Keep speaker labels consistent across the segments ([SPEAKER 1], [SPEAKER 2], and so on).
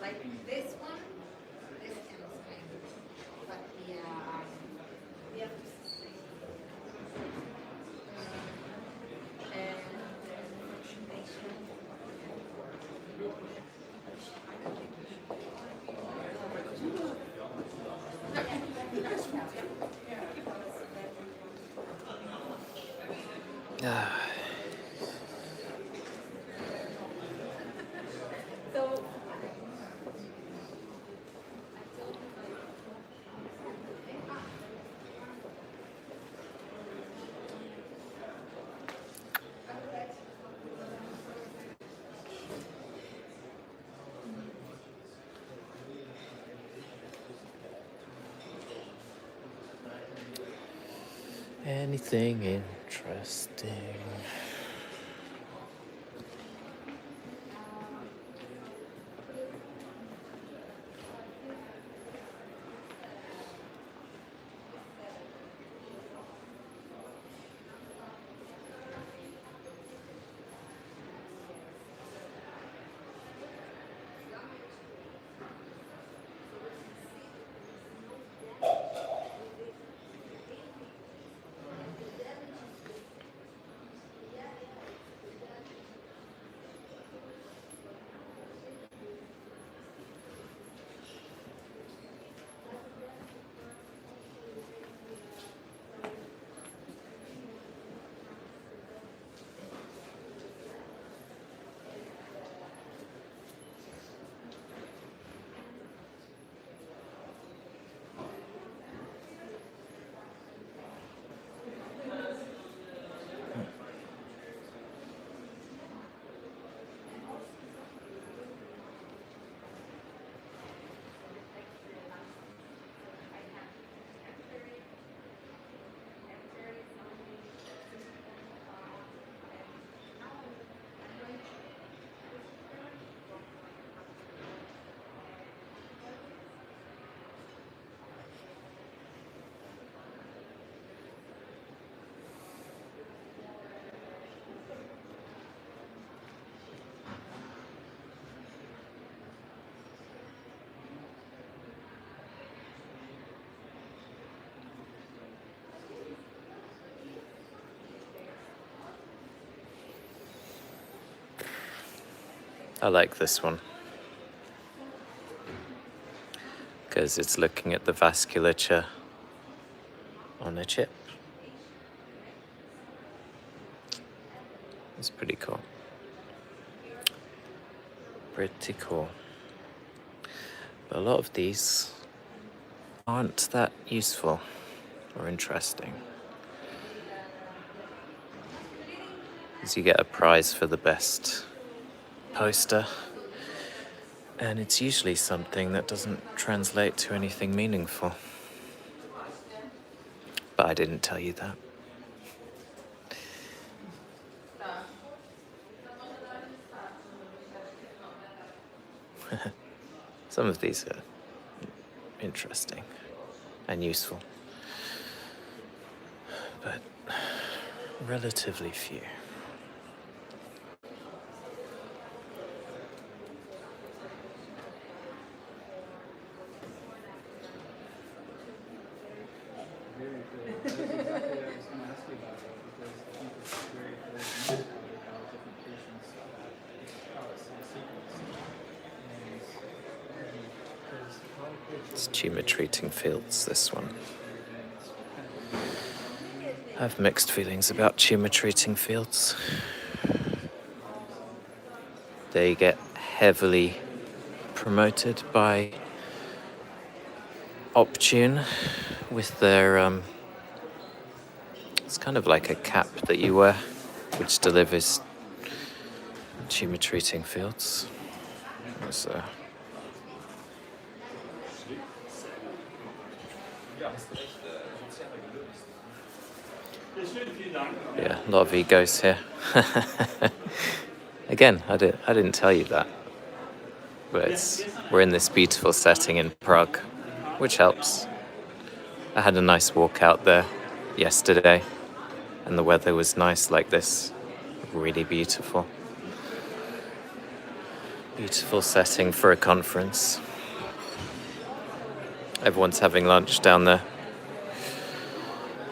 [SPEAKER 1] Like this one, this can swing, but we have to sustain. And so
[SPEAKER 2] Anything interesting? I like this one because it's looking at the vasculature on a chip. It's pretty cool. Pretty cool. But a lot of these aren't that useful or interesting. Because you get a prize for the best poster, and it's usually something that doesn't translate to anything meaningful. But I didn't tell you that. Some of these are interesting and useful, but relatively few. It's tumor treating fields, this one. I have mixed feelings about tumor treating fields. They get heavily promoted by Optune with their it's kind of like a cap that you wear, which delivers tumor treating fields. So, yeah, a lot of egos here. Again, I didn't tell you that, but we're in this beautiful setting in Prague, which helps. I had a nice walk out there yesterday, and the weather was nice like this, really beautiful. Beautiful setting for a conference. Everyone's having lunch down there.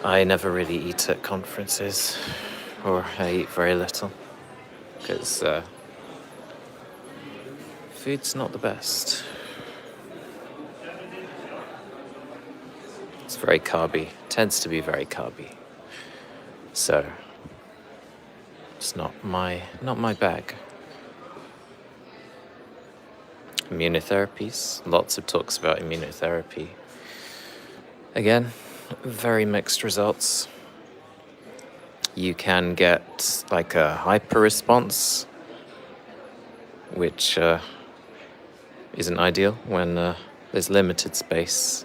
[SPEAKER 2] I never really eat at conferences, or I eat very little, because food's not the best. It's very carby, tends to be very carby. So it's not my bag. Immunotherapies, lots of talks about immunotherapy. Again, very mixed results. You can get like a hyper response, which isn't ideal when there's limited space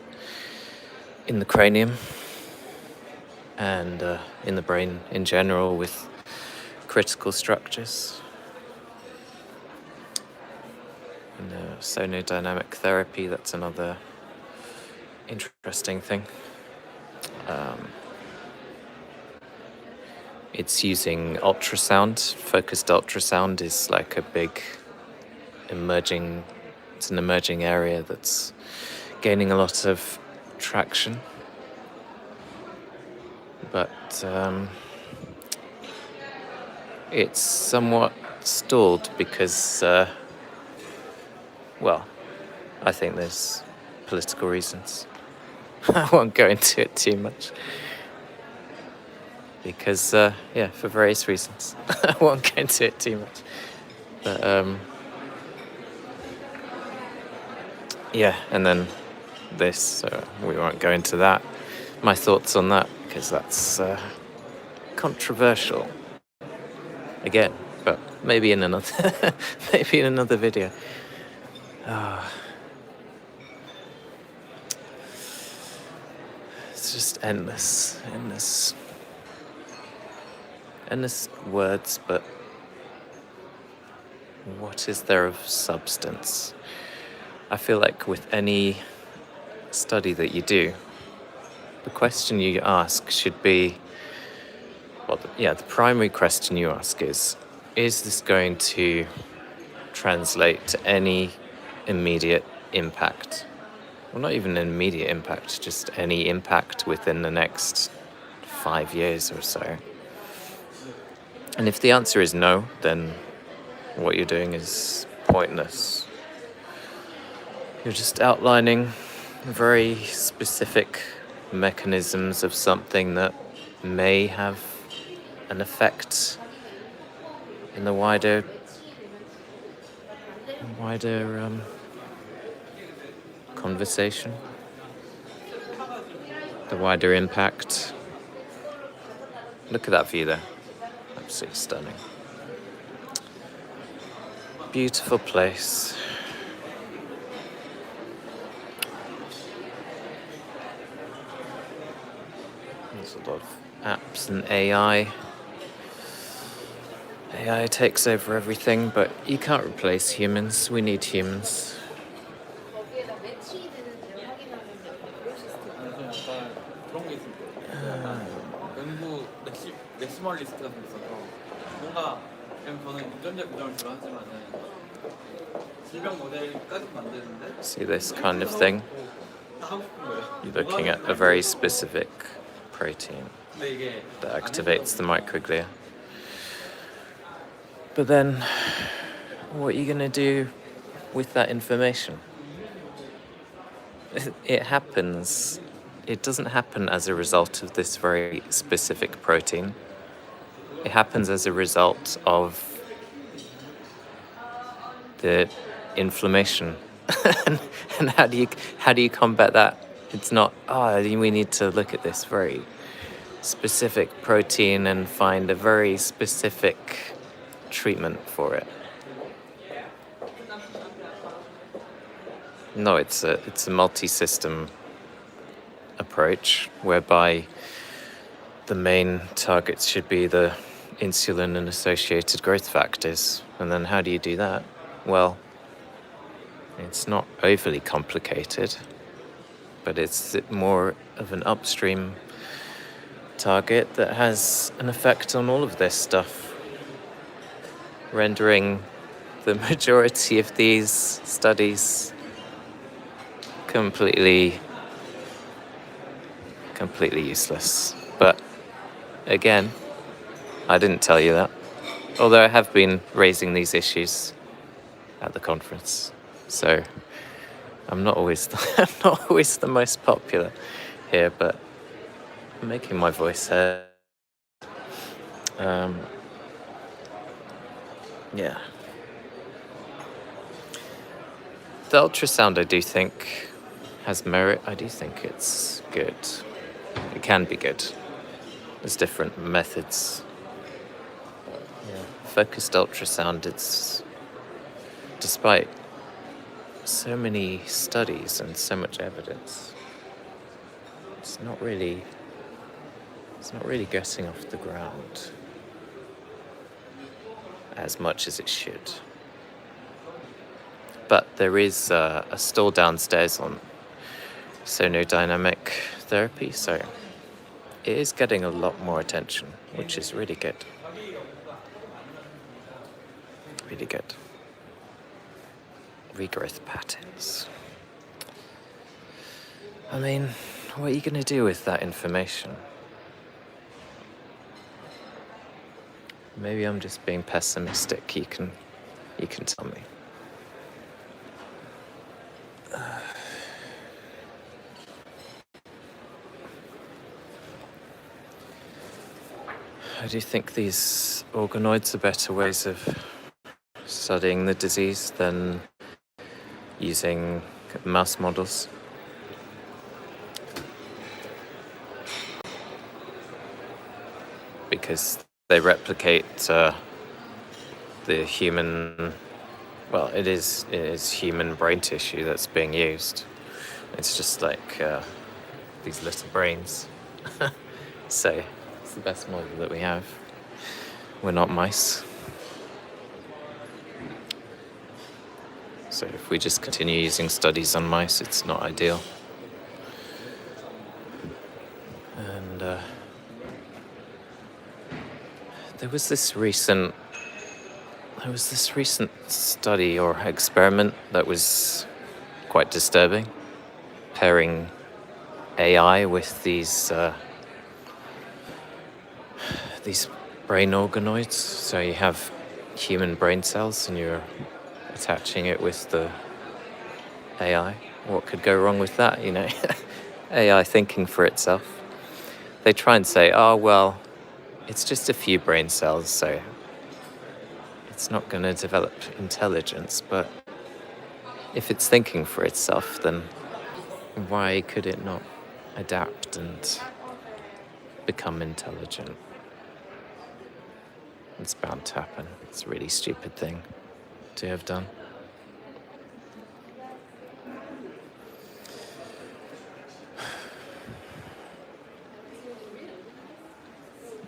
[SPEAKER 2] in the cranium and in the brain in general with critical structures. And sonodynamic therapy, that's another interesting thing. It's using ultrasound. Focused ultrasound is like a big it's an emerging area that's gaining a lot of traction. But it's somewhat stalled because, well, I think there's political reasons. I won't go into it too much. Because, for various reasons. I won't go into it too much. But, and then this, so we won't go into that. My thoughts on that, because that's controversial. Again, but maybe in another, video. It's just endless words, but what is there of substance? I feel like with any study that you do, the question you ask should be, the primary question you ask is this going to translate to any immediate impact? Well, not even an immediate impact, just any impact within the next 5 years or so. And if the answer is no, then what you're doing is pointless. You're just outlining very specific mechanisms of something that may have an effect in the wider conversation, the wider impact. Look at that view there. Absolutely stunning. Beautiful place. There's a lot of apps and AI. AI takes over everything, but you can't replace humans. We need humans.
[SPEAKER 1] 거기에다 매치되는 데 확인하는데 그럴 시스템.
[SPEAKER 3] 그런 게 있을 거예요. 연구 맥시멀리스트 같은 게 있어서 뭔가 그냥 저는 유전자 교정을 주로 하지만은 질병 모델까지 만드는데
[SPEAKER 2] See this kind of thing?
[SPEAKER 3] 다 하고 싶은 거예요.
[SPEAKER 2] You're looking at a very specific protein
[SPEAKER 3] 근데 이게
[SPEAKER 2] that activates the microglia. But then, what are you going to do with that information? It happens it doesn't happen as a result of this very specific protein. It happens as a result of the inflammation. And how do you combat that? It's not, we need to look at this very specific protein and find a very specific treatment for it. No, it's a multi-system approach whereby the main targets should be the insulin and associated growth factors. And then how do you do that? Well, it's not overly complicated, but it's more of an upstream target that has an effect on all of this stuff, rendering the majority of these studies completely useless. But again, I didn't tell you that, although I have been raising these issues at the conference, so I'm not always the most popular here, but I'm making my voice heard. Yeah. The ultrasound, I do think, has merit. I do think it's good. It can be good. There's different methods. Yeah. Focused ultrasound, it's, despite so many studies and so much evidence, it's not really getting off the ground as much as it should. But there is a stall downstairs on sonodynamic therapy, so it is getting a lot more attention, which is really good. Really good. Regrowth patterns. I mean, what are you going to do with that information? Maybe I'm just being pessimistic. You can tell me. I do think these organoids are better ways of studying the disease than using mouse models. Because they replicate the human, well, it is human brain tissue that's being used. It's just like these little brains. So it's the best model that we have. We're not mice. So if we just continue using studies on mice, it's not ideal. And there was this recent study or experiment that was quite disturbing, pairing AI with these brain organoids. So you have human brain cells and you're attaching it with the AI. What could go wrong with that, you know? AI thinking for itself. They try and say, oh, well, it's just a few brain cells, so it's not going to develop intelligence. But if it's thinking for itself, then why could it not adapt and become intelligent? It's bound to happen. It's a really stupid thing to have done.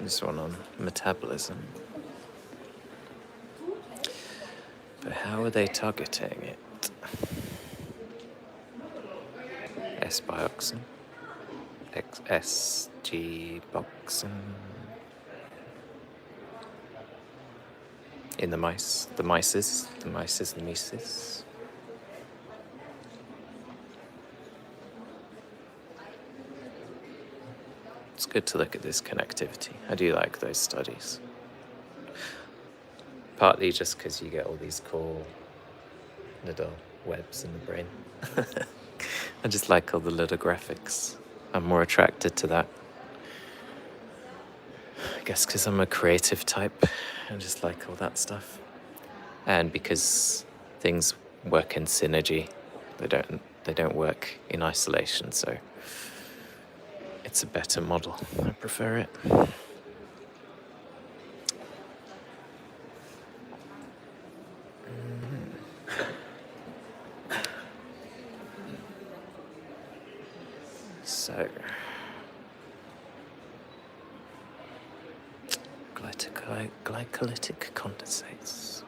[SPEAKER 2] This one on metabolism. But how are they targeting it? S-bioxin, SG-boxin. In the mice, the mices. It's good to look at this connectivity. I do like those studies. Partly just because you get all these cool little webs in the brain. I just like all the little graphics. I'm more attracted to that. I guess because I'm a creative type and just like all that stuff. And because things work in synergy. They don't work in isolation, so it's a better model. I prefer it. So, glycolytic condensates.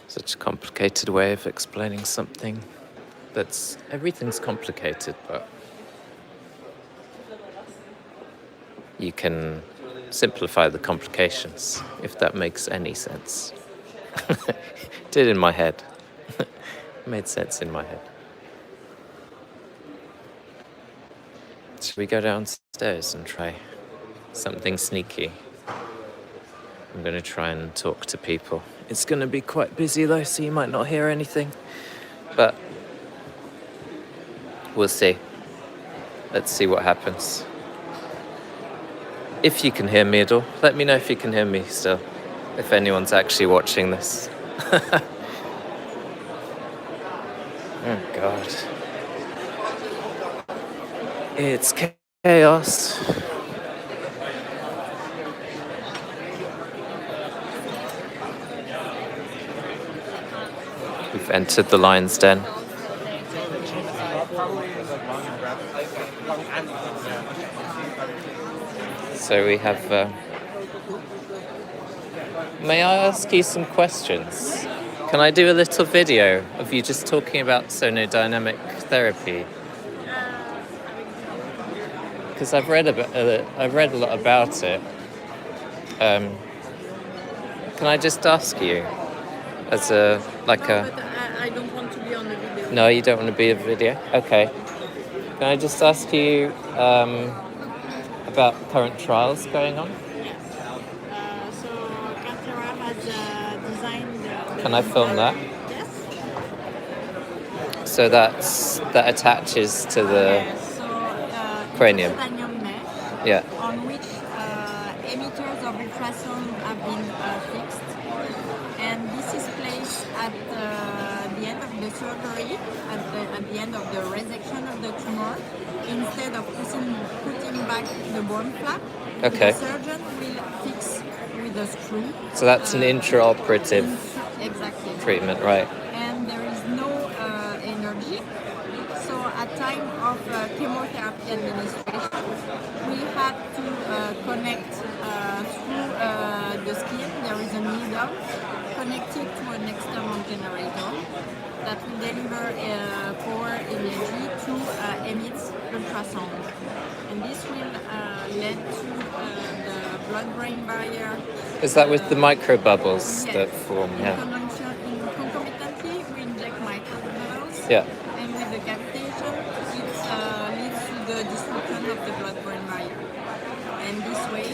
[SPEAKER 2] Such a complicated way of explaining something. Everything's complicated, but you can simplify the complications, if that makes any sense. Did in my head. Made sense in my head. Should we go downstairs and try something sneaky? I'm going to try and talk to people. It's going to be quite busy though, so you might not hear anything. But we'll see. Let's see what happens. If you can hear me at all, let me know if you can hear me still. If anyone's actually watching this. Oh God. It's chaos. We've entered the lion's den. So we have... May I ask you some questions? Can I do a little video of you just talking about sonodynamic therapy? Because I've read a lot about it. Can I just ask you, as
[SPEAKER 1] But I don't want to be on the video.
[SPEAKER 2] No, you don't want to be a video? Okay. Can I just ask you about current trials going on?
[SPEAKER 1] So Scarborough has designed.
[SPEAKER 2] Can I film that?
[SPEAKER 1] Yes.
[SPEAKER 2] So that attaches to the cranium.
[SPEAKER 1] It's a titanium mesh
[SPEAKER 2] Yeah.
[SPEAKER 1] on which emitters of ultrasound have been fixed, and this is placed at the end of the surgery, at the end of the resection of the tumor, instead of putting back the bone flap.
[SPEAKER 2] Okay.
[SPEAKER 1] The surgeon will fix with a screw.
[SPEAKER 2] So that's an intraoperative
[SPEAKER 1] Exactly.
[SPEAKER 2] treatment, right?
[SPEAKER 1] And there is no energy. So at time of chemotherapy administration, we have to connect through the skin. There is a needle connected to an external generator that will deliver power energy to emit ultrasound. And this will lead to the blood-brain barrier.
[SPEAKER 2] Is that with the microbubbles
[SPEAKER 1] Yes.
[SPEAKER 2] that form? Yeah.
[SPEAKER 1] Concomitantly, we inject microbubbles.
[SPEAKER 2] Yeah.
[SPEAKER 1] And with the cavitation, it leads to the destruction of the blood-brain barrier. And this way,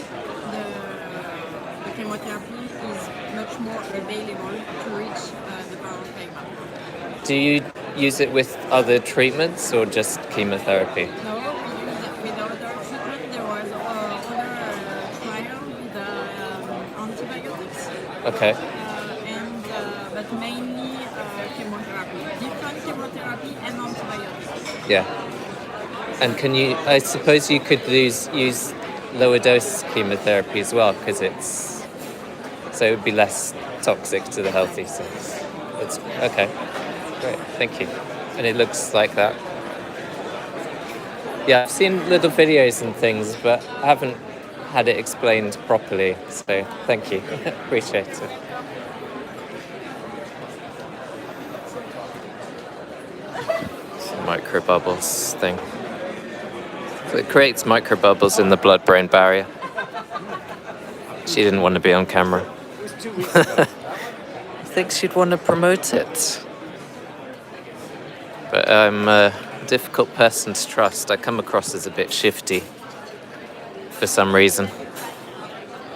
[SPEAKER 1] the chemotherapy is much more available to reach the parenchyma.
[SPEAKER 2] Do you use it with other treatments or just chemotherapy?
[SPEAKER 1] No, we use it with other treatment. There was other trial with antibiotics.
[SPEAKER 2] Okay.
[SPEAKER 1] But mainly chemotherapy, different chemotherapy and antibiotics.
[SPEAKER 2] Yeah. And I suppose you could use lower dose chemotherapy as well, because so it would be less toxic to the healthy cells. It's okay. Great, thank you. And it looks like that. Yeah, I've seen little videos and things, but I haven't had it explained properly, so thank you. Appreciate it. Microbubbles thing. So it creates microbubbles in the blood-brain barrier. She didn't want to be on camera. I think she'd want to promote it. But I'm a difficult person to trust. I come across as a bit shifty for some reason,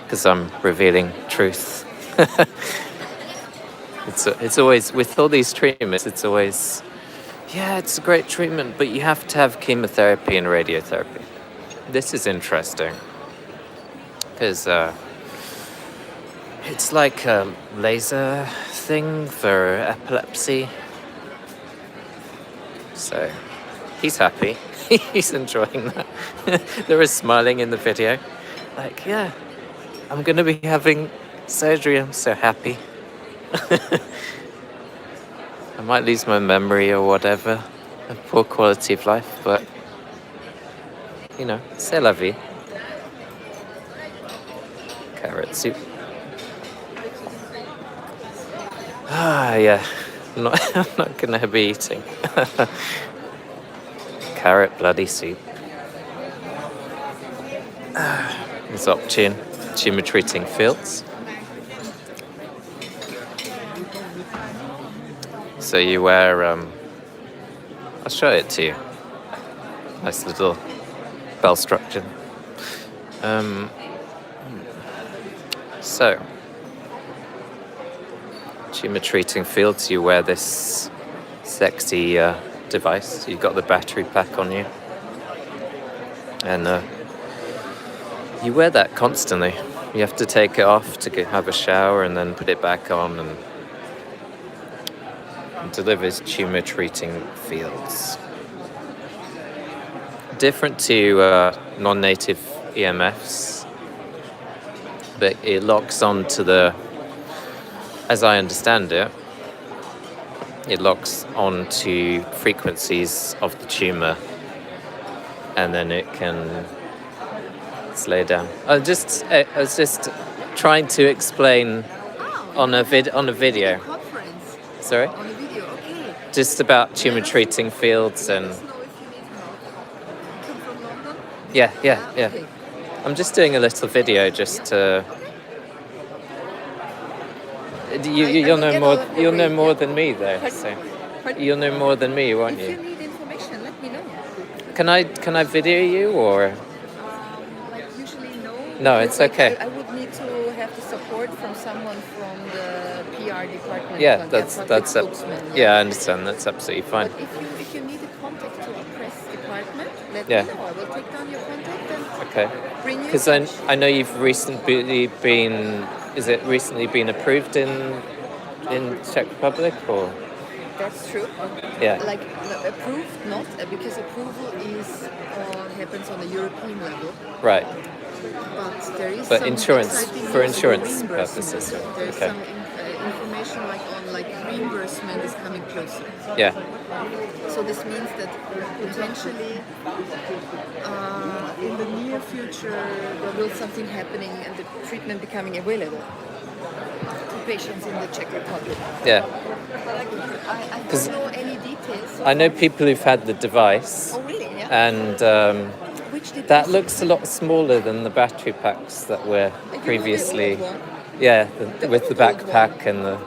[SPEAKER 2] because I'm revealing truth. It's always, with all these treatments, it's always, yeah, it's a great treatment, but you have to have chemotherapy and radiotherapy. This is interesting because it's like a laser thing for epilepsy. So he's happy. He's enjoying that. They were smiling in the video. Like, yeah, I'm going to be having surgery. I'm so happy. I might lose my memory or whatever. A poor quality of life, but, you know, c'est la vie. Carrot soup. Ah, yeah. I'm not going to be eating. Carrot bloody soup. There's Optune, tumour treating fields. So you wear, I'll show it to you. Nice little bell structure. So, tumour treating fields, you wear this sexy device. You've got the battery pack on you. And you wear that constantly. You have to take it off to have a shower and then put it back on, and it delivers tumour treating fields. Different to non-native EMFs, but it locks onto the, as I understand it, it locks onto frequencies of the tumour, and then it can slow down. I was just trying to explain on a video.
[SPEAKER 1] Conference
[SPEAKER 2] Sorry,
[SPEAKER 1] on a video. Okay.
[SPEAKER 2] just about tumour treating fields and
[SPEAKER 1] Let us know if you need help. Come from London?
[SPEAKER 2] yeah.
[SPEAKER 1] Okay.
[SPEAKER 2] I'm just doing a little video just to. You'll know more. You'll know more than me, though. So you'll know more than me, won't
[SPEAKER 1] If you
[SPEAKER 2] you?
[SPEAKER 1] need information, let me know.
[SPEAKER 2] Can I video you or?
[SPEAKER 1] Like usually no.
[SPEAKER 2] No,
[SPEAKER 1] because,
[SPEAKER 2] it's
[SPEAKER 1] like,
[SPEAKER 2] okay.
[SPEAKER 1] I would need to have the support from someone from the PR department.
[SPEAKER 2] Yeah,
[SPEAKER 1] like
[SPEAKER 2] that's
[SPEAKER 1] public
[SPEAKER 2] a,
[SPEAKER 1] spokesman,
[SPEAKER 2] yeah, I understand. That's absolutely fine.
[SPEAKER 1] But if you need a contact to a press department, let
[SPEAKER 2] Yeah.
[SPEAKER 1] me know. I will take down your contact and
[SPEAKER 2] Okay.
[SPEAKER 1] bring you.
[SPEAKER 2] Because I know you've recently been. Is it recently been approved in Czech Republic or?
[SPEAKER 1] That's true.
[SPEAKER 2] Yeah.
[SPEAKER 1] Like approved, not because approval is happens on a European level.
[SPEAKER 2] Right.
[SPEAKER 1] But there is
[SPEAKER 2] But
[SPEAKER 1] some
[SPEAKER 2] insurance-
[SPEAKER 1] exciting
[SPEAKER 2] for
[SPEAKER 1] news
[SPEAKER 2] insurance
[SPEAKER 1] reimbursement.
[SPEAKER 2] purposes.
[SPEAKER 1] There's
[SPEAKER 2] Okay.
[SPEAKER 1] some information like reimbursement is coming closer.
[SPEAKER 2] Yeah.
[SPEAKER 1] So this means that potentially in the near future there will something happening and the treatment becoming available to patients in the Czech Republic.
[SPEAKER 2] Yeah.
[SPEAKER 1] I
[SPEAKER 2] 'Cause
[SPEAKER 1] don't know any details.
[SPEAKER 2] I know people who've had the device,
[SPEAKER 1] Oh really? Yeah.
[SPEAKER 2] and
[SPEAKER 1] Which did
[SPEAKER 2] that looks a lot smaller than the battery packs that were previously. Yeah, with the
[SPEAKER 1] old
[SPEAKER 2] backpack and the.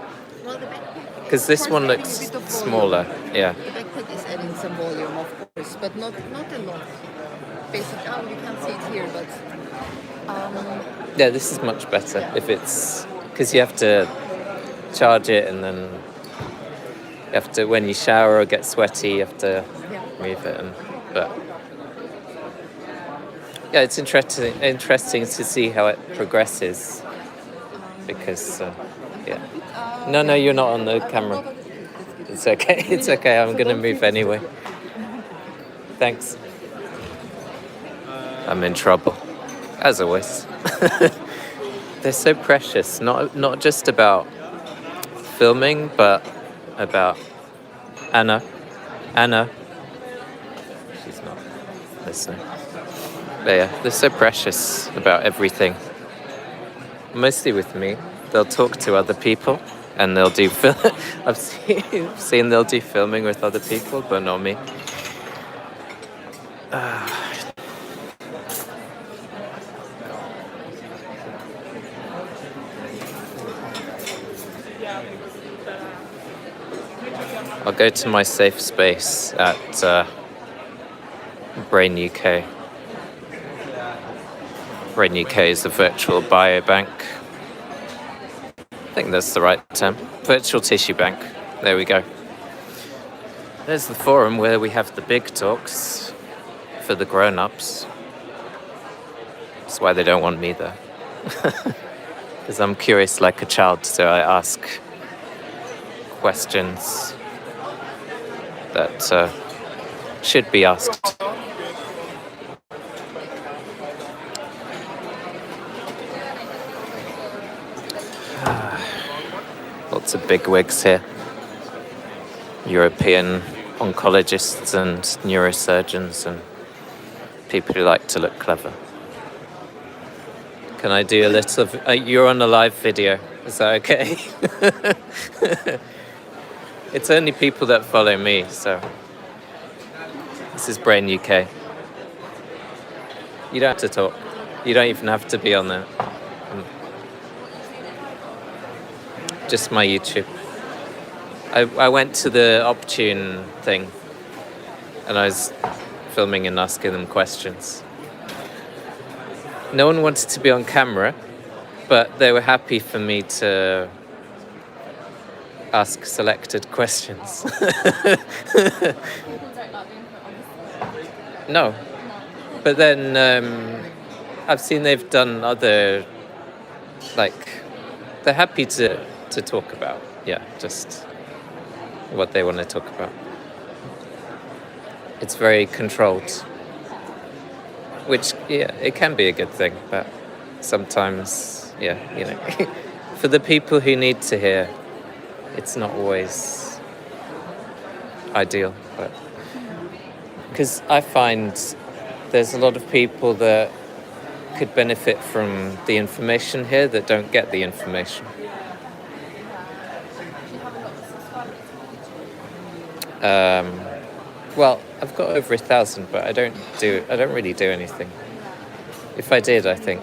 [SPEAKER 1] Well, the backpack.
[SPEAKER 2] Because this
[SPEAKER 1] of
[SPEAKER 2] one
[SPEAKER 1] course,
[SPEAKER 2] looks
[SPEAKER 1] adding a bit of volume.
[SPEAKER 2] smaller. Yeah.
[SPEAKER 1] The backpack is adding some volume, of course, but not a lot. Basically, you can't see it here, but
[SPEAKER 2] Yeah, this is much better if it's because you have to charge it and then you have to, when you shower or get sweaty, you have to
[SPEAKER 1] yeah.
[SPEAKER 2] move it. But yeah, it's interesting to see how it progresses because yeah. No, you're not on the camera. It's okay. It's okay. I'm gonna move anyway. Thanks. I'm in trouble, as always. They're so precious. Not just about filming, but about Anna. She's not listening. But yeah, they're so precious about everything. Mostly with me. They'll talk to other people and they'll do I've seen they'll do filming with other people, but not me. I'll go to my safe space at Brain UK. Brain UK is a virtual biobank. think that's the right term. Virtual tissue bank. There we go. There's the forum where we have the big talks for the grown-ups. That's why they don't want me there. Because I'm curious like a child, so I ask questions that should be asked. Lots of bigwigs here. European oncologists and neurosurgeons and people who like to look clever. Can I do a little... you're on a live video. Is that okay? It's only people that follow me, so... This is Brain UK. You don't have to talk. You don't even have to be on there. Just my YouTube. I went to the Optune thing and I was filming and asking them questions. No one wanted to be on camera, but they were happy for me to ask selected questions. No. But then I've seen they've done other, like, they're happy to talk about, just what they want to talk about. It's very controlled, which, it can be a good thing, but sometimes, for the people who need to hear, it's not always ideal, but because I find there's a lot of people that could benefit from the information here that don't get the information. Well, I've got over 1,000, but I don't really do anything. If I did, I think.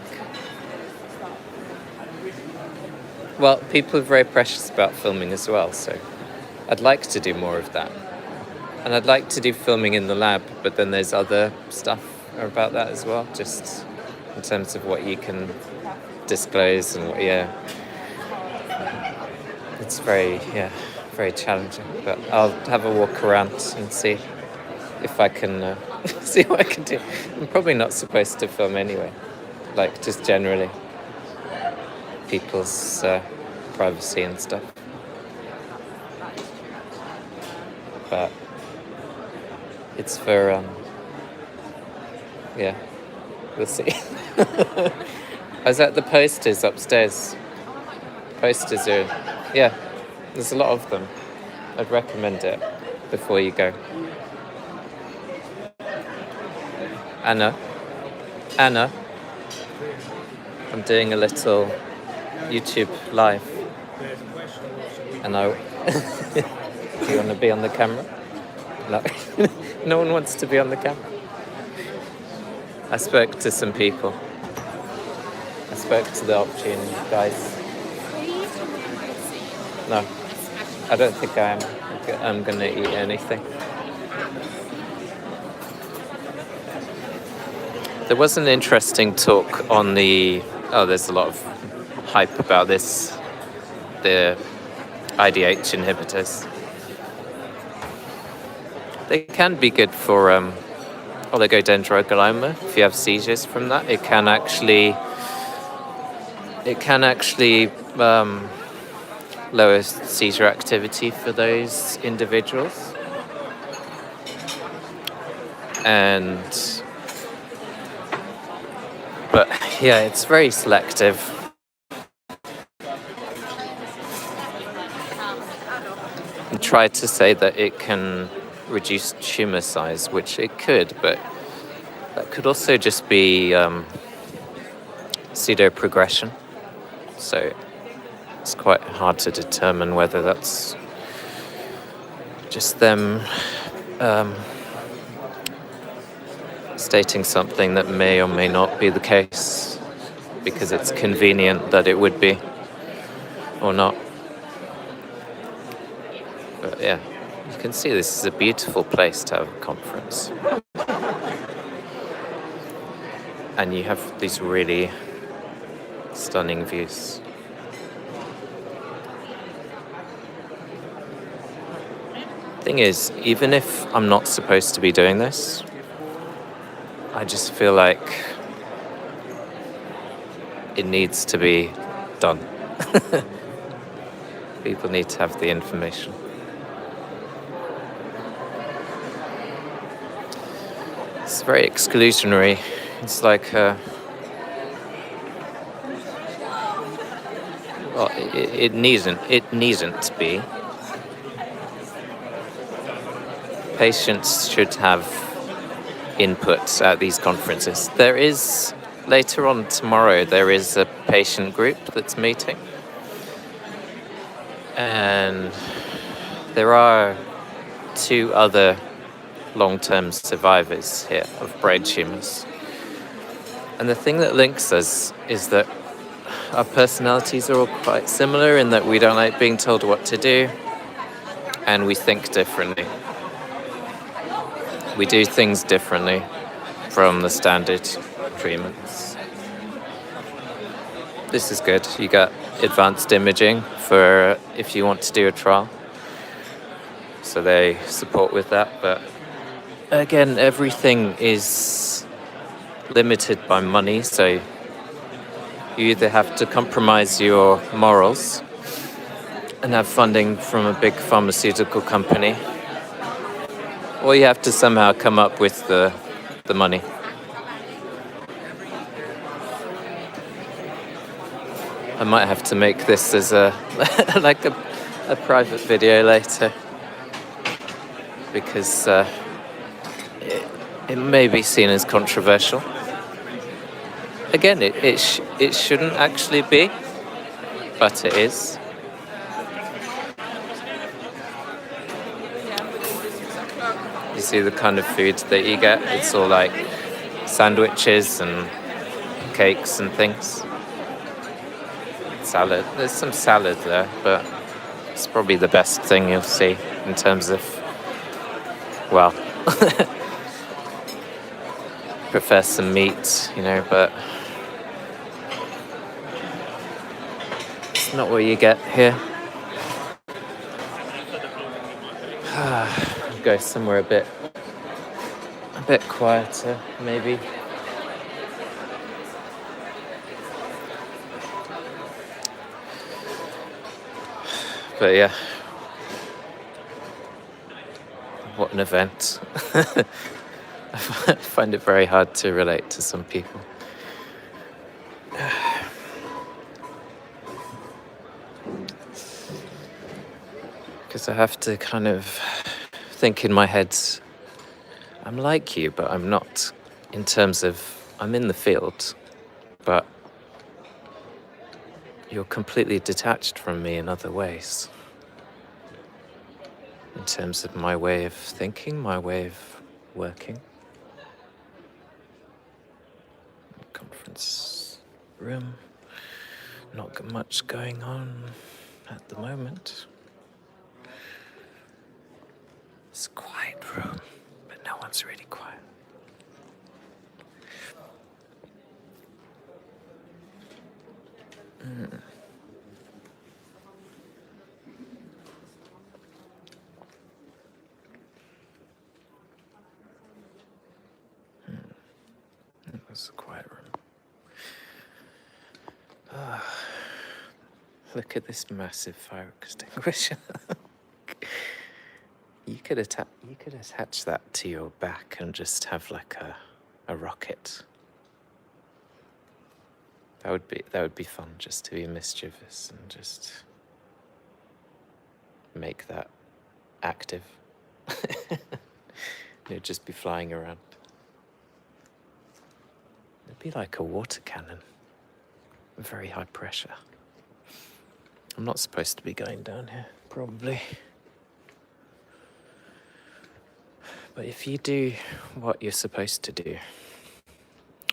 [SPEAKER 2] Well, people are very precious about filming as well, so I'd like to do more of that. And I'd like to do filming in the lab, but then there's other stuff about that as well, just in terms of what you can disclose and what, it's very challenging, but I'll have a walk around and see if I can see what I can do. I'm probably not supposed to film anyway, like just generally people's privacy and stuff, but it's for we'll see. I was at the posters upstairs. Posters are, there's a lot of them. I'd recommend it before you go. Anna, I'm doing a little YouTube live. And do you want to be on the camera? No. No one wants to be on the camera. I spoke to some people. I spoke to the Optune guys. No, I don't think I'm going to eat anything. There was an interesting talk on there's a lot of hype about this, the IDH inhibitors. They can be good for oligodendroglioma. If you have seizures from that, it can actually lower seizure activity for those individuals. But it's very selective. And tried to say that it can reduce tumor size, which it could, but that could also just be pseudo-progression. So it's quite hard to determine whether that's just them stating something that may or may not be the case because it's convenient that it would be or not. But you can see this is a beautiful place to have a conference. And you have these really stunning views. Thing is, even if I'm not supposed to be doing this, I just feel like it needs to be done. People need to have the information. It's very exclusionary. It's like, well, it needn't be. Patients should have input at these conferences. There is, later on tomorrow, there is a patient group that's meeting. And there are 2 other long-term survivors here of brain tumors. And the thing that links us is that our personalities are all quite similar in that we don't like being told what to do, and we think differently. We do things differently from the standard treatments. This is good. You got advanced imaging for if you want to do a trial. So they support with that. But again, everything is limited by money. So you either have to compromise your morals and have funding from a big pharmaceutical company, or you have to somehow come up with the money. I might have to make this as a like a private video later, because it may be seen as controversial. Again, it shouldn't actually be, but it is. You see the kind of food that you get? It's all like sandwiches and cakes and things. Salad. There's some salad there, but it's probably the best thing you'll see in terms of, well, prefer some meat, but it's not what you get here. Go somewhere a bit quieter, maybe. But yeah, what an event. I find it very hard to relate to some people. Because I have to kind of think in my head, I'm like you, but I'm not, in terms of, I'm in the field, but you're completely detached from me in other ways. In terms of my way of thinking, my way of working. Conference room, not much going on at the moment. It's a quiet room, but no one's really quiet. It was a quiet room. Look at this massive fire extinguisher. You could attach that to your back and just have like a rocket. That would be fun, just to be mischievous and just make that active. It'd just be flying around. It'd be like a water cannon, very high pressure. I'm not supposed to be going down here, probably. But if you do what you're supposed to do,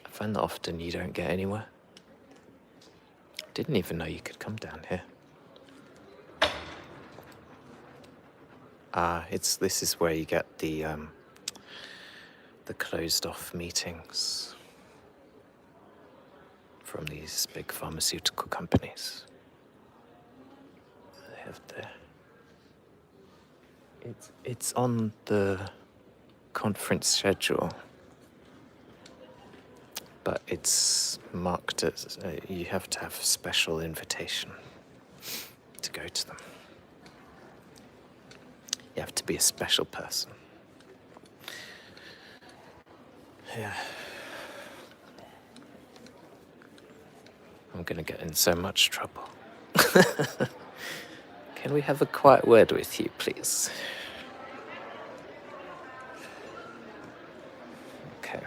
[SPEAKER 2] I find that often you don't get anywhere. Didn't even know you could come down here. This is where you get the closed-off meetings from these big pharmaceutical companies. They have It's on the conference schedule, but it's marked as you have to have a special invitation to go to them. You have to be a special person. Yeah. I'm gonna get in so much trouble. Can we have a quiet word with you, please? Okay.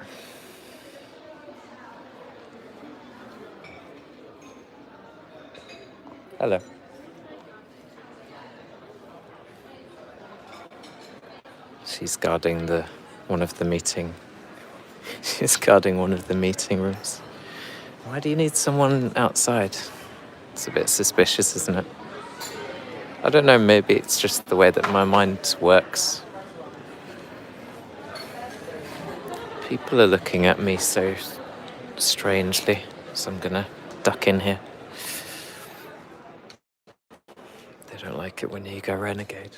[SPEAKER 2] Hello. She's guarding one of the meeting. She's guarding one of the meeting rooms. Why do you need someone outside? It's a bit suspicious, isn't it? I don't know, maybe it's just the way that my mind works. People are looking at me so strangely, so I'm gonna duck in here. They don't like it when you go renegade.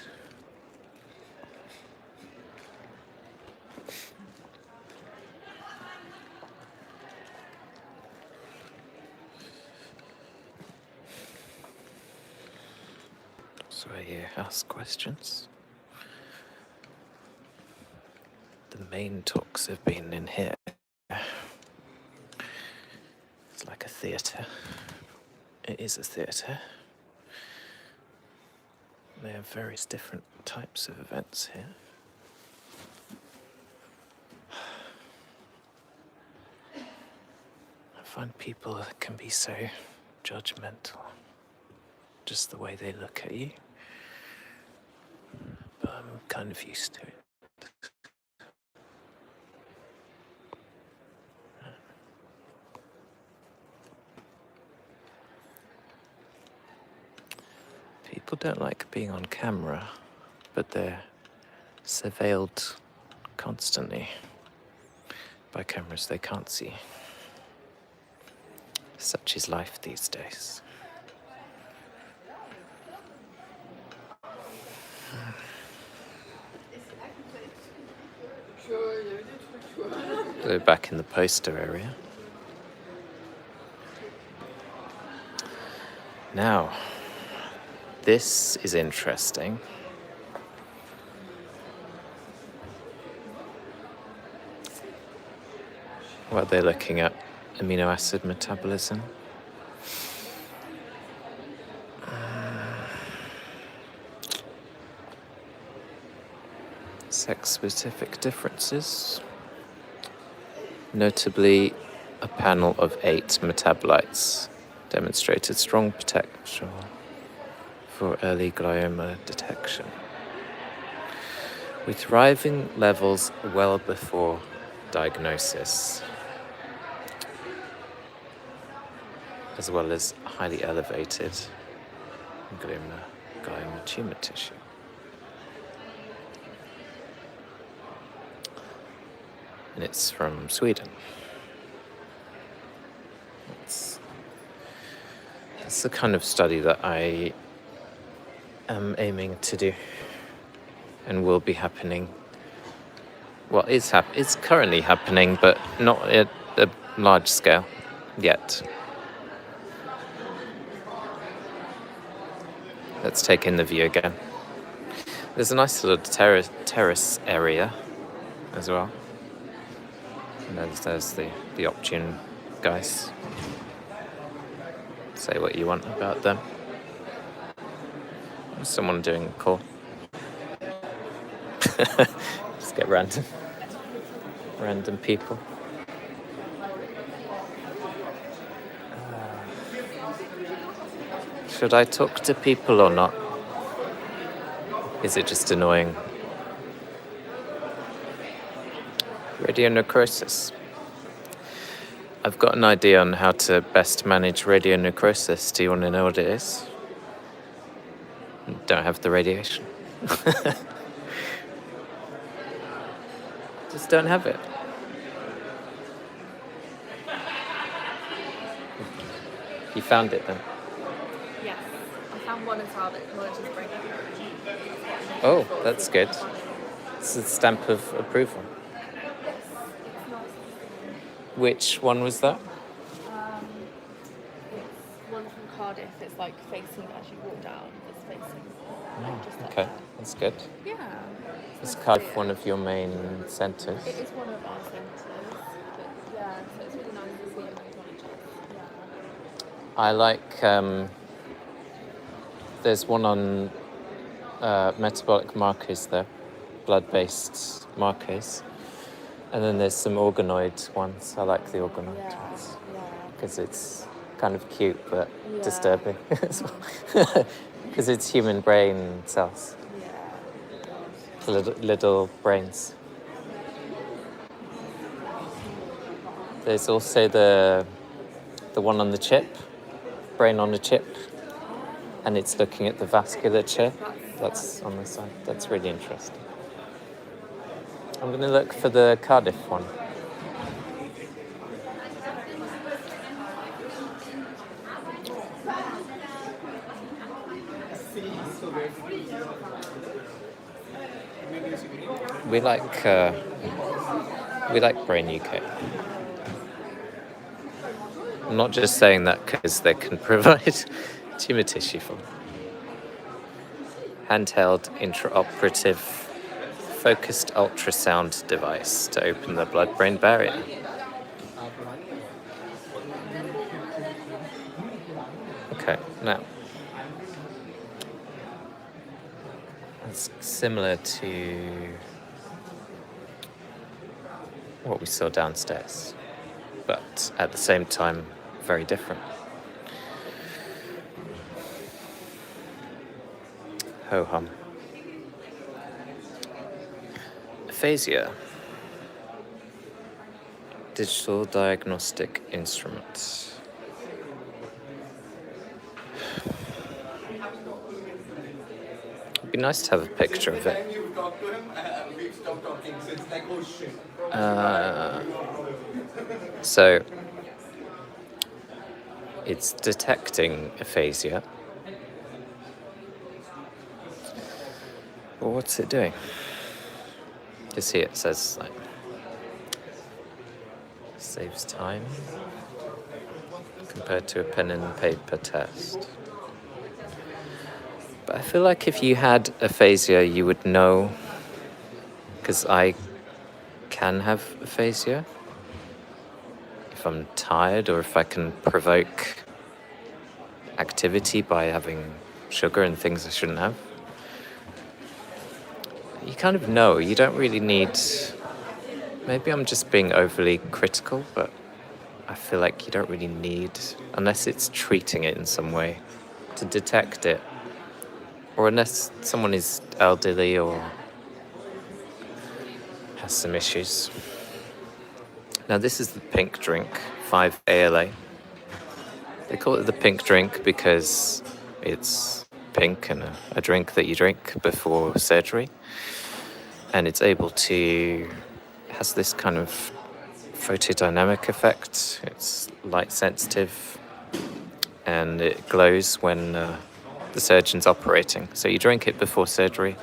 [SPEAKER 2] So you ask questions. The main talks have been in here. It's like a theatre. It is a theatre. They have various different types of events here. I find people can be so judgmental, just the way they look at you. But I'm kind of used to it. People don't like being on camera, but they're surveilled constantly by cameras they can't see. Such is life these days. So back in the poster area. Now, this is interesting. What they're looking at, amino acid metabolism. Sex-specific differences. Notably, a panel of 8 metabolites demonstrated strong potential for early glioma detection, with thriving levels well before diagnosis, as well as highly elevated glioma tumor tissue. And it's from Sweden. It's the kind of study that I am aiming to do and will be happening. Well, it's currently happening, but not at a large scale yet. Let's take in the view again. There's a nice little terrace area as well. And there's the Optune guys. Say what you want about them. There's someone doing a call. Just get random people. Should I talk to people or not? Is it just annoying? Radionecrosis. I've got an idea on how to best manage radionecrosis. Do you want to know what it is? Don't have the radiation. Just don't have it. You found it then?
[SPEAKER 1] Yes, I
[SPEAKER 4] And one as well that acknowledges brain injury.
[SPEAKER 2] Oh, that's good. It's a stamp of approval.
[SPEAKER 4] It's nice.
[SPEAKER 2] Which one was that?
[SPEAKER 4] It's one from Cardiff. It's like facing as you walk down. It's facing just up
[SPEAKER 2] Okay,
[SPEAKER 4] there.
[SPEAKER 2] that's good.
[SPEAKER 4] Yeah.
[SPEAKER 2] Is
[SPEAKER 4] It's nice to
[SPEAKER 2] Cardiff
[SPEAKER 4] see
[SPEAKER 2] one
[SPEAKER 4] it.
[SPEAKER 2] of your main centres?
[SPEAKER 4] It is one of our centres, but yeah, so it's really nice to see it acknowledged. Yeah.
[SPEAKER 2] I like, there's one on metabolic markers there, blood-based markers. And then there's some organoid ones. I like the organoid ones
[SPEAKER 4] Yeah.
[SPEAKER 2] because it's kind of cute but
[SPEAKER 4] Yeah.
[SPEAKER 2] disturbing as well. Because it's human brain cells,
[SPEAKER 4] Yeah.
[SPEAKER 2] little brains. There's also the one on the chip, brain on a chip, and it's looking at the vasculature. That's on the side. That's really interesting. I'm going to look for the Cardiff one. We like Brain UK. I'm not just saying that because they can provide tumour tissue for handheld intraoperative focused ultrasound device to open the blood-brain barrier. Okay, now it's similar to what we saw downstairs, but at the same time, very different. Ho-hum. Aphasia. Digital diagnostic instrument. It'd be nice to have a picture of it. So, it's detecting aphasia. Well, what's it doing? You see, it says like saves time compared to a pen and paper test. But I feel like if you had aphasia, you would know, because I can have aphasia. If I'm tired or if I can provoke activity by having sugar and things I shouldn't have. You kind of know, you don't really need, maybe I'm just being overly critical, but I feel like you don't really need, unless it's treating it in some way, to detect it. Or unless someone is elderly or has some issues. Now this is the pink drink, 5-ALA. They call it the pink drink because it's pink and a drink that you drink before surgery. And it's able to, has this kind of photodynamic effect. It's light sensitive and it glows when the surgeon's operating. So you drink it before surgery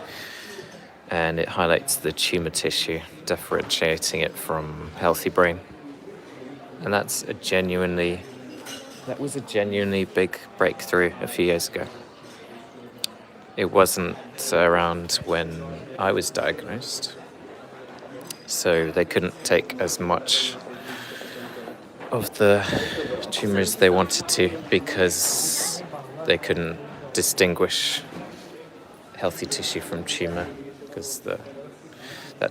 [SPEAKER 2] and it highlights the tumour tissue, differentiating it from healthy brain. And that was a genuinely big breakthrough a few years ago. It wasn't around when I was diagnosed, so they couldn't take as much of the tumours they wanted to because they couldn't distinguish healthy tissue from tumour because that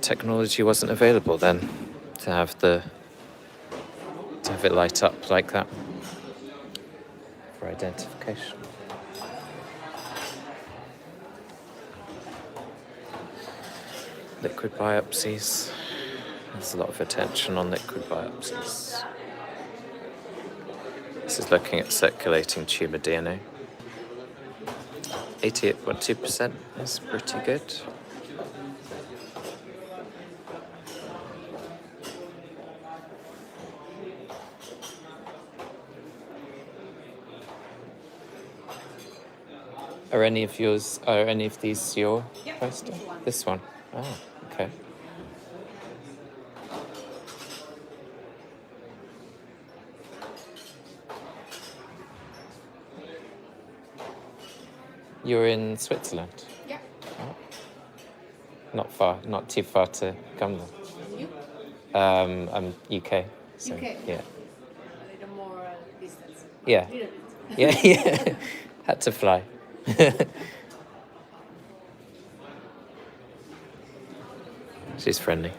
[SPEAKER 2] technology wasn't available then to have it light up like that for identification. Liquid biopsies. There's a lot of attention on liquid biopsies. This is looking at circulating tumour DNA. 88.2% is pretty good. Are any of yours? Are any of these your
[SPEAKER 4] Yeah,
[SPEAKER 2] poster?
[SPEAKER 4] this one.
[SPEAKER 2] This one. Oh, okay. You're in Switzerland.
[SPEAKER 4] Yeah.
[SPEAKER 2] Oh. Not far. Not too far to come there.
[SPEAKER 4] You?
[SPEAKER 2] I'm UK. So,
[SPEAKER 4] UK.
[SPEAKER 2] Yeah.
[SPEAKER 4] A little more distance.
[SPEAKER 2] Yeah.
[SPEAKER 4] Little bit.
[SPEAKER 2] Yeah. Yeah. Had to fly. She's friendly.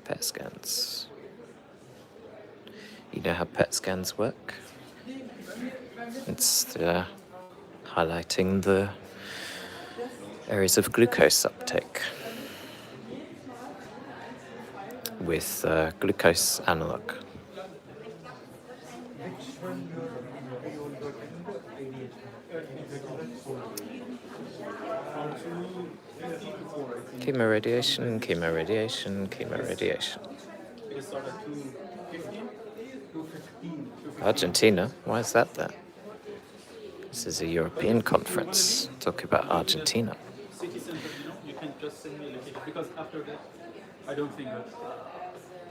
[SPEAKER 2] PET scans. You know how PET scans work? It's highlighting the areas of glucose uptake with glucose analog. Chemoradiation, chemoradiation, chemoradiation. Argentina? Why is that there? This is a European conference. Talking about Argentina.
[SPEAKER 5] City center, you can just send me a location because after that, I don't think that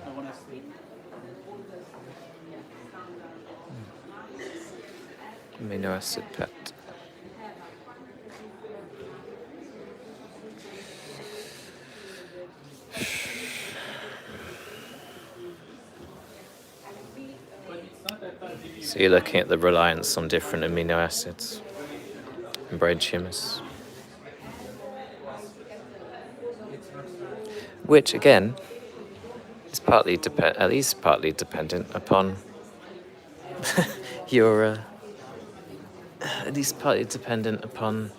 [SPEAKER 5] I want to stay.
[SPEAKER 2] Amino acid PET. So you're looking at the reliance on different amino acids in brain tumors. Which again is partly at least partly dependent upon your at least partly dependent upon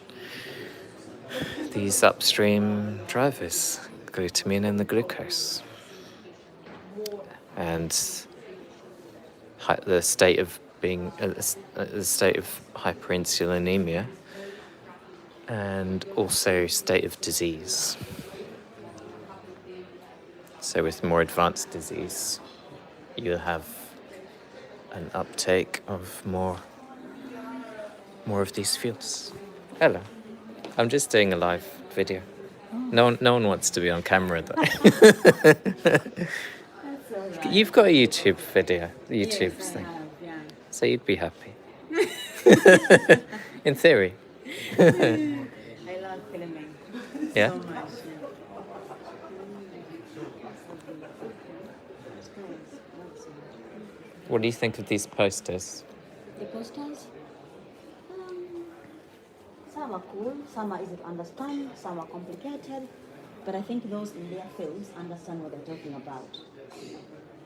[SPEAKER 2] these upstream drivers, glutamine and the glucose, and the state of being the state of hyperinsulinemia, and also state of disease. So with more advanced disease, you'll have an uptake of more of these fuels. Hello. I'm just doing a live video. No one wants to be on camera though. You've got a YouTube video, YouTube's thing. So you'd be happy. In theory.
[SPEAKER 6] I love filming
[SPEAKER 2] Yeah?
[SPEAKER 6] so much.
[SPEAKER 2] What do you think of these posters?
[SPEAKER 6] The posters, some are cool, some are easy to understand, some are complicated, but I think those in their fields understand what they're talking about.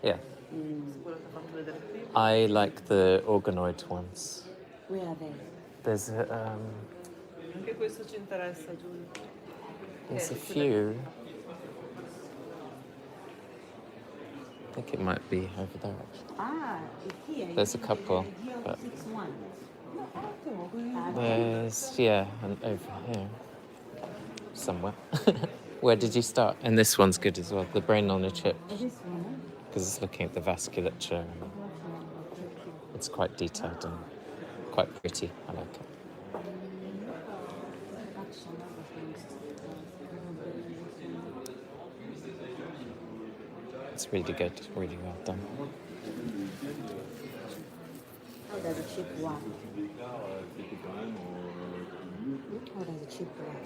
[SPEAKER 2] Yeah. I like the organoid ones.
[SPEAKER 6] Where are they?
[SPEAKER 2] There's
[SPEAKER 7] Anche questo ci interessa, Giulio.
[SPEAKER 2] there's a few. I think it might be over there actually.
[SPEAKER 6] Ah, it's here.
[SPEAKER 2] There's a couple, but
[SPEAKER 6] 61.
[SPEAKER 2] there's and over here somewhere. Where did you start? And this one's good as well. The brain on a chip,
[SPEAKER 6] This one,
[SPEAKER 2] because it's looking at the vasculature. And it's quite detailed and quite pretty. I like it. It's really good, really well done.
[SPEAKER 6] how does a chip work? How does a chip work?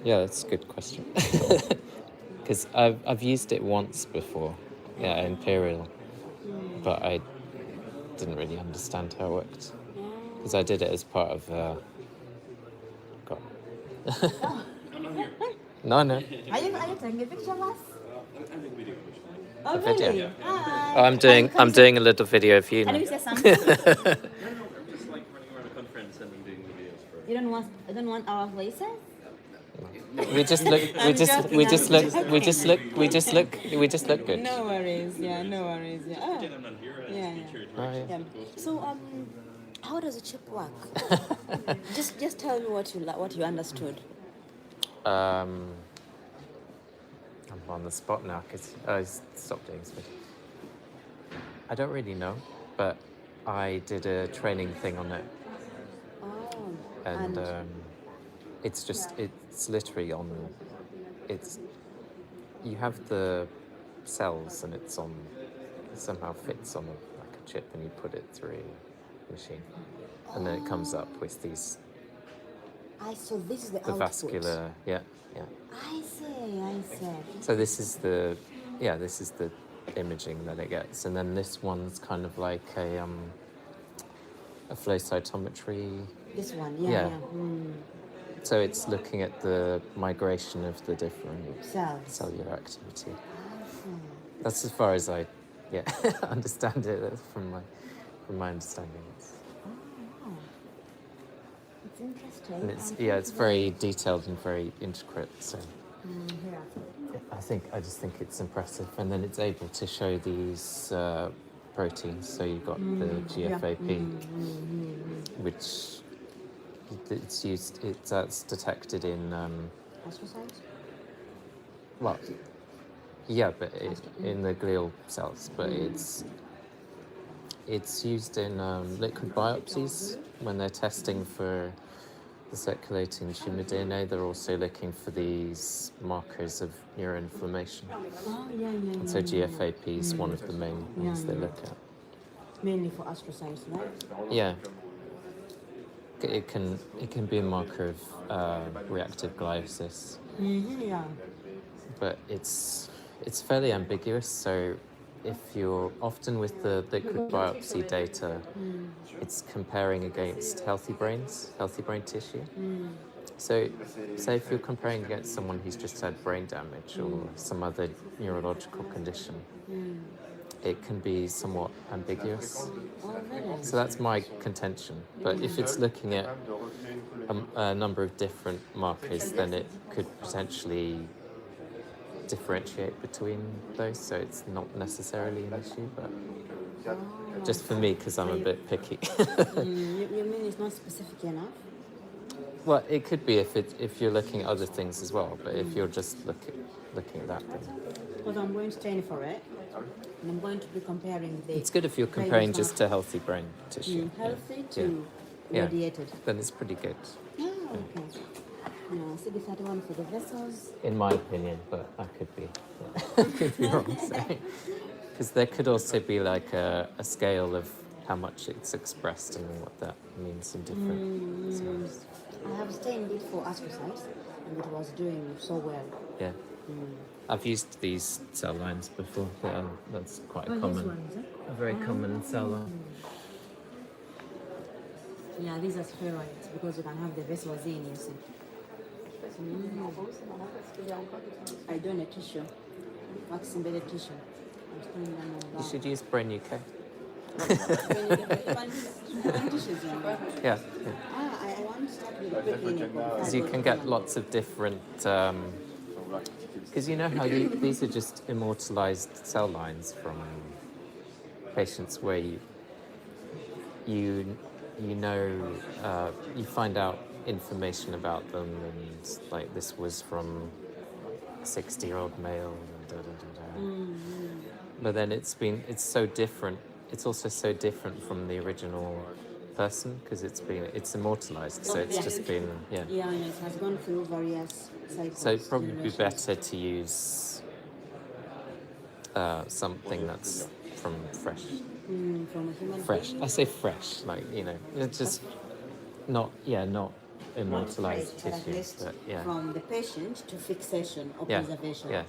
[SPEAKER 2] That's a good question. Because I've used it once before, Imperial, but I didn't really understand how it worked. Because I did it as part of, No.
[SPEAKER 6] Are you taking a picture of us? Oh,
[SPEAKER 2] video.
[SPEAKER 6] really? Hi.
[SPEAKER 2] Oh, I'm doing a little video of you
[SPEAKER 6] Can
[SPEAKER 2] now.
[SPEAKER 6] you say something?
[SPEAKER 5] Just like running around a conference and doing videos for.
[SPEAKER 6] You don't want our faces?
[SPEAKER 2] We just look good.
[SPEAKER 6] No worries, yeah, no worries, yeah. Oh,
[SPEAKER 5] I'm not here. I
[SPEAKER 6] yeah,
[SPEAKER 5] speak your
[SPEAKER 2] Oh, yeah.
[SPEAKER 6] yeah. So, how does a chip work? just tell me what you understood.
[SPEAKER 2] I'm on the spot now because I stopped doing this video. I don't really know, but I did a training thing on it,
[SPEAKER 6] Oh,
[SPEAKER 2] and it's literally on. You have the cells, and it somehow fits on like a chip, and you put it through a machine, and then it comes up with these
[SPEAKER 6] so this is the output.
[SPEAKER 2] vascular, yeah.
[SPEAKER 6] I see.
[SPEAKER 2] So this is the imaging that it gets, and then this one's kind of like a flow cytometry.
[SPEAKER 6] This one,
[SPEAKER 2] Yeah.
[SPEAKER 6] yeah.
[SPEAKER 2] So it's looking at the migration of the different
[SPEAKER 6] Cells.
[SPEAKER 2] cellular activity.
[SPEAKER 6] I see.
[SPEAKER 2] That's as far as I understand it. That's from my understanding.
[SPEAKER 6] Oh, it's interesting.
[SPEAKER 2] And it's very detailed and very intricate. So
[SPEAKER 6] Here.
[SPEAKER 2] I just think it's impressive, and then it's able to show these proteins. So you've got the GFAP, which that's detected in
[SPEAKER 6] Astrocytes?
[SPEAKER 2] well, yeah, but in the glial cells, but it's used in liquid biopsies when they're testing for the circulating tumor DNA. They're also looking for these markers of neuroinflammation.
[SPEAKER 6] Oh, yeah.
[SPEAKER 2] And so GFAP is one of the main ones they look at.
[SPEAKER 6] Mainly for astrocytes, right?
[SPEAKER 2] Yeah. It can be a marker of reactive gliosis,
[SPEAKER 6] Yeah.
[SPEAKER 2] but it's fairly ambiguous. So if you're often with the liquid biopsy data, it's comparing against healthy brain tissue. So say if you're comparing against someone who's just had brain damage or some other neurological condition, it can be somewhat ambiguous. So that's my contention. But if it's looking at a number of different markers, then it could potentially differentiate between those. So it's not necessarily an issue, but just for me, because I'm a bit picky.
[SPEAKER 6] You mean it's not specific enough?
[SPEAKER 2] Well, it could be if you're looking at other things as well. But if you're just looking at that, then
[SPEAKER 6] Because I'm going to train for it, and I'm going to be comparing the.
[SPEAKER 2] it's good if you're comparing just to healthy brain tissue.
[SPEAKER 6] Healthy
[SPEAKER 2] Yeah.
[SPEAKER 6] to
[SPEAKER 2] Yeah.
[SPEAKER 6] radiated.
[SPEAKER 2] Then it's pretty good,
[SPEAKER 6] Oh, okay. No, CD31 for the vessels.
[SPEAKER 2] in my opinion. But I could be wrong. Because there could also be like a scale of how much it's expressed and what that means in different cells.
[SPEAKER 6] I have stained it for astrocytes, and it was doing so well.
[SPEAKER 2] Yeah. I've used these cell lines before. That's quite a very common cell line.
[SPEAKER 6] Yeah, these are spheroids because you can have the vessels in, you see. I donate tissue, wax embedded tissue. I'm storing them on
[SPEAKER 2] You
[SPEAKER 6] that.
[SPEAKER 2] should use Brain UK. Yeah.
[SPEAKER 6] I want to start with the preclinical.
[SPEAKER 2] Because you can get lots of different. Because you know how these are just immortalized cell lines from patients where you find out information about them, and like this was from a 60-year-old male, and but then it's so different. It's also so different from the original person because it's immortalized, so it's just been
[SPEAKER 6] Yeah, it has gone through various cycles.
[SPEAKER 2] So it'd probably be
[SPEAKER 6] generations.
[SPEAKER 2] better to use something that's from fresh.
[SPEAKER 6] From a human
[SPEAKER 2] Fresh.
[SPEAKER 6] being.
[SPEAKER 2] I say fresh, like it's just not immortalized
[SPEAKER 6] But at
[SPEAKER 2] tissue,
[SPEAKER 6] least
[SPEAKER 2] but yeah,
[SPEAKER 6] from the patient to fixation or
[SPEAKER 2] yeah,
[SPEAKER 6] preservation.
[SPEAKER 2] yeah.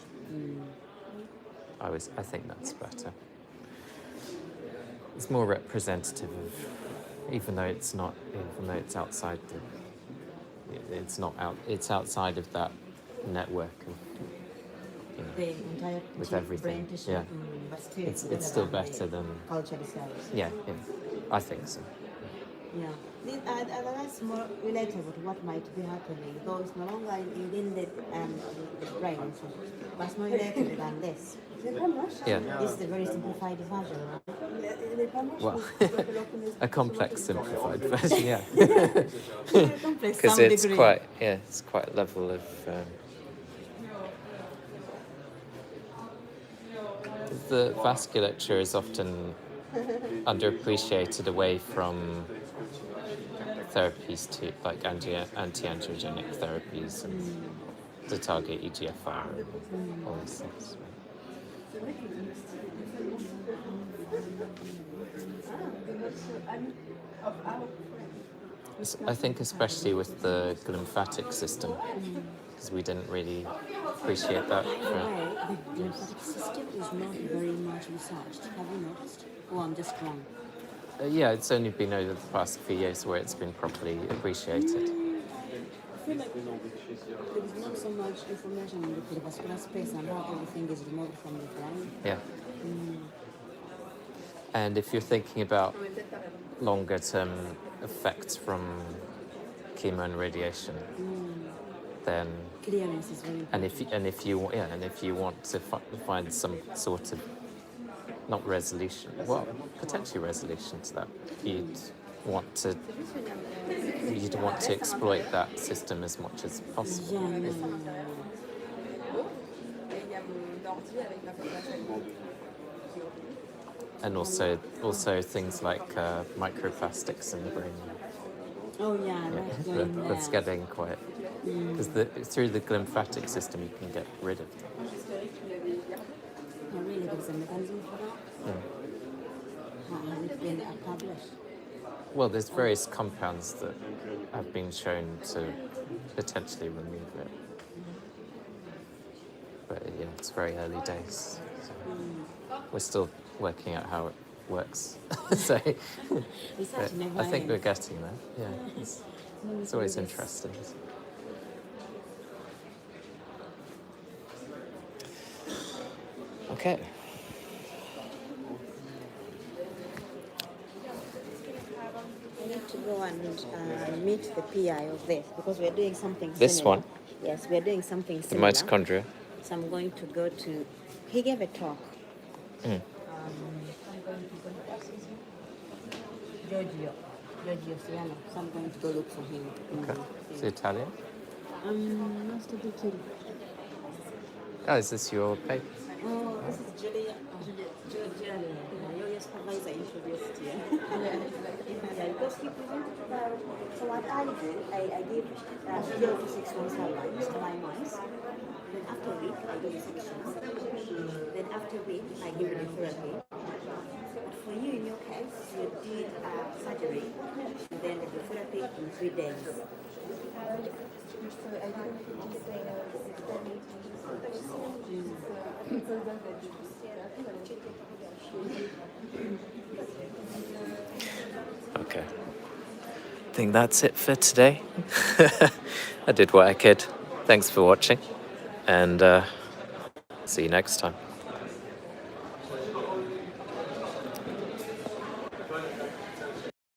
[SPEAKER 2] I think that's better. It's more representative of, even though it's outside it's outside of that network of, you know,
[SPEAKER 6] The entire
[SPEAKER 2] with
[SPEAKER 6] brain
[SPEAKER 2] everything.
[SPEAKER 6] tissue.
[SPEAKER 2] Yeah.
[SPEAKER 6] But still,
[SPEAKER 2] It's still better than,
[SPEAKER 6] culture cells.
[SPEAKER 2] yeah, I think so.
[SPEAKER 6] Yeah. That's more relatable to what might be happening. Though it's no longer within the brain, but it's more related than this.
[SPEAKER 2] Yeah.
[SPEAKER 6] This is the very simplified version, right?
[SPEAKER 2] Well, a complex simplified version, yeah.
[SPEAKER 6] Complex
[SPEAKER 2] Because
[SPEAKER 6] some
[SPEAKER 2] it's
[SPEAKER 6] degree.
[SPEAKER 2] it's quite a level of the vasculature is often underappreciated away from therapies to like anti-angiogenic therapies and to target EGFR and all these things. I think especially with the lymphatic system, because we didn't really appreciate that.
[SPEAKER 6] By the way, the lymphatic system is not very much researched. Have you noticed? Oh, I'm just wrong.
[SPEAKER 2] Yeah, it's only been over the past few years where it's been properly appreciated.
[SPEAKER 6] I feel like there is not so much information in the perivascular space and how everything is removed from the brain.
[SPEAKER 2] Yeah. And if you're thinking about longer term effects from chemo and radiation, then
[SPEAKER 6] Clearance is very important.
[SPEAKER 2] and if you want to find some sort of not resolution, well, potentially resolution to that, you'd want to exploit that system as much as possible.
[SPEAKER 6] Yeah,
[SPEAKER 4] Et il y a mon ordi avec ma photo.
[SPEAKER 2] And also things like microplastics in the brain.
[SPEAKER 6] Oh yeah, that's going there.
[SPEAKER 2] That's getting quite, because through the lymphatic system you can get rid of them.
[SPEAKER 6] Yeah, really, there's a mechanism for that. How has it been published?
[SPEAKER 2] Well, there's various compounds that have been shown to potentially remove it. But yeah, it's very early days. So we're still working out how it works. So
[SPEAKER 6] Research never
[SPEAKER 2] I think we're
[SPEAKER 6] ends.
[SPEAKER 2] getting there. Yeah, it's always interesting. Okay.
[SPEAKER 6] I need to go and meet the PI of this because we're doing something
[SPEAKER 2] This
[SPEAKER 6] similar.
[SPEAKER 2] one?
[SPEAKER 6] Yes, we're doing something
[SPEAKER 2] The
[SPEAKER 6] similar.
[SPEAKER 2] mitochondria.
[SPEAKER 6] So I'm going to go to. He gave a talk.
[SPEAKER 2] Mm.
[SPEAKER 6] Giorgio Siano. So I'm going to go look for him.
[SPEAKER 2] Okay. Is it Italian?
[SPEAKER 6] Nice to meet you.
[SPEAKER 2] Oh, is this your paper?
[SPEAKER 6] Oh, this is Julia. Julia, your supervisor introduced you. Yeah, because he presented so what I do, I give 0 to 6 months outlines to my mice. Then after a week, I do the sections. Then after a week, I give the therapy. But for you, in your case, you did surgery, and then the therapy in 3 days.
[SPEAKER 2] Okay. I think that's it for today. I did what I could. Thanks for watching, and see you next time.